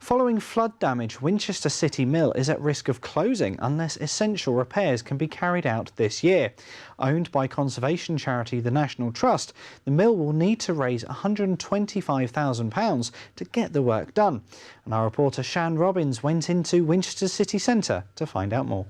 Following flood damage, Winchester City Mill is at risk of closing unless essential repairs can be carried out this year. Owned by conservation charity the National Trust, the mill will need to raise £125,000 to get the work done. And our reporter Shan Robins went into Winchester City Centre to find out more.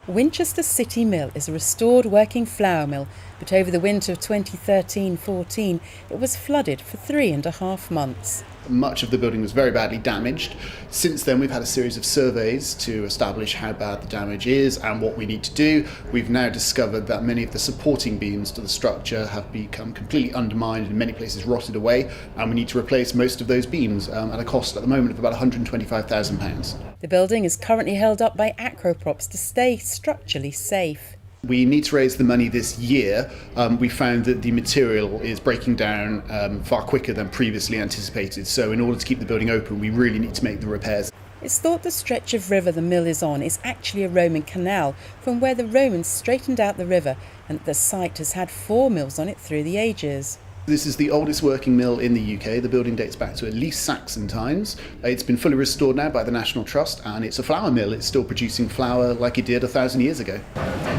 Winchester City Mill is a restored working flour mill, but over the winter of 2013-14 it was flooded for 3.5 months. Much of the building was very badly damaged. Since then we've had a series of surveys to establish how bad the damage is and what we need to do. We've now discovered that many of the supporting beams to the structure have become completely undermined, in many places rotted away, and we need to replace most of those beams at a cost at the moment of about £125,000. The building is currently held up by acroprops to stay structurally safe. We need to raise the money this year. We found that the material is breaking down far quicker than previously anticipated, so in order to keep the building open we really need to make the repairs. It's thought the stretch of river the mill is on is actually a Roman canal from where the Romans straightened out the river, and the site has had 4 mills on it through the ages. This is the oldest working mill in the UK. The building dates back to at least Saxon times. It's been fully restored now by the National Trust, and it's a flour mill. It's still producing flour like it did 1,000 years ago.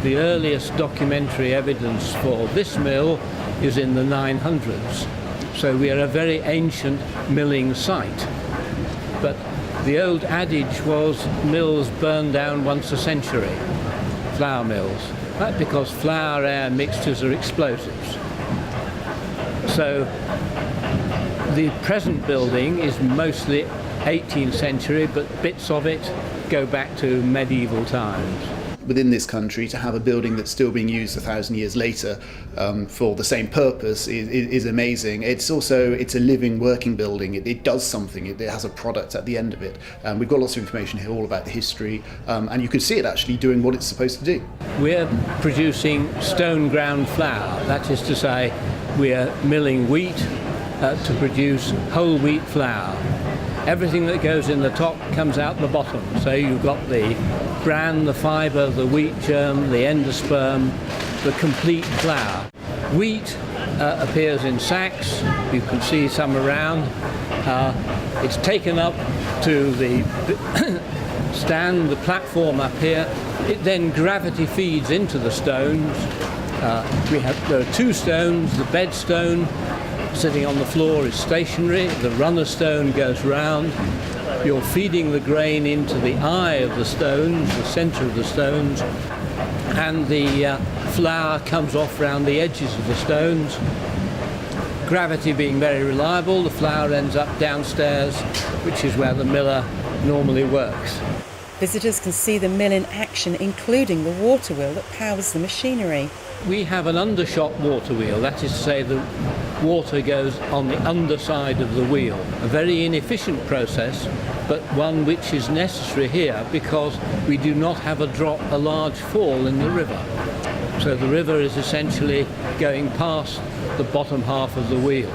The earliest documentary evidence for this mill is in the 900s, so we are a very ancient milling site. But the old adage was mills burn down once a century, flour mills. That's because flour-air mixtures are explosives. So the present building is mostly 18th century, but bits of it go back to medieval times. Within this country, to have a building that's still being used 1,000 years later for the same purpose is amazing. It's a living, working building. It does something. It has a product at the end of it. We've got lots of information here all about the history, and you can see it actually doing what it's supposed to do. We're producing stone ground flour. That is to say, we're milling wheat to produce whole wheat flour. Everything that goes in the top comes out the bottom. So you've got the bran, the fibre, the wheat germ, the endosperm, the complete flour. Wheat appears in sacks. You can see some around. It's taken up to the stand, the platform up here. It then gravity feeds into the stones. There are 2 stones. The bed stone sitting on the floor is stationary. The runner stone goes round. You're feeding the grain into the eye of the stones, the centre of the stones, and the flour comes off round the edges of the stones. Gravity being very reliable, the flour ends up downstairs, which is where the miller normally works. Visitors can see the mill in action, including the water wheel that powers the machinery. We have an undershot water wheel, that is to say the water goes on the underside of the wheel. A very inefficient process, but one which is necessary here because we do not have a large fall in the river. So the river is essentially going past the bottom half of the wheel.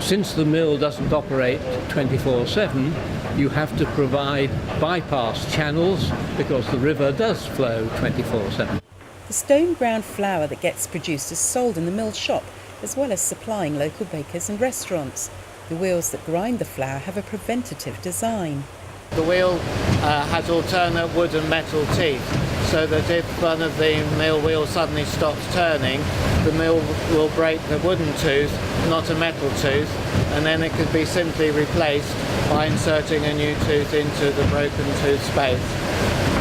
Since the mill doesn't operate 24/7, you have to provide bypass channels because the river does flow 24/7. The stone ground flour that gets produced is sold in the mill shop, as well as supplying local bakers and restaurants. The wheels that grind the flour have a preventative design. The wheel has alternate wood and metal teeth, so that if one of the mill wheels suddenly stops turning, the mill will break the wooden tooth, not a metal tooth, and then it could be simply replaced by inserting a new tooth into the broken tooth space.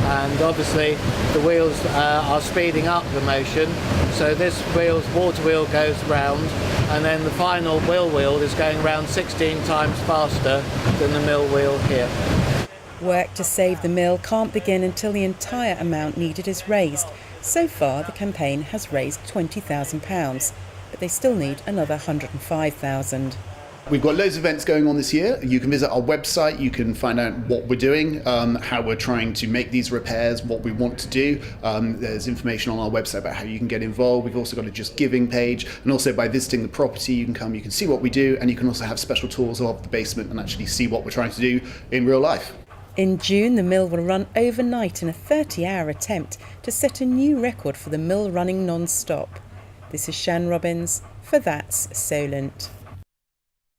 And obviously the wheels are speeding up the motion, so this water wheel goes round, and then the final wheel is going round 16 times faster than the mill wheel here. Work to save the mill can't begin until the entire amount needed is raised. So far the campaign has raised £20,000, but they still need another £105,000. We've got loads of events going on this year. You can visit our website, you can find out what we're doing, how we're trying to make these repairs, what we want to do. There's information on our website about how you can get involved. We've also got a Just Giving page, and also by visiting the property you can come, you can see what we do, and you can also have special tours of the basement and actually see what we're trying to do in real life. In June, the mill will run overnight in a 30-hour attempt to set a new record for the mill running non-stop. This is Shan Robins for That's Solent.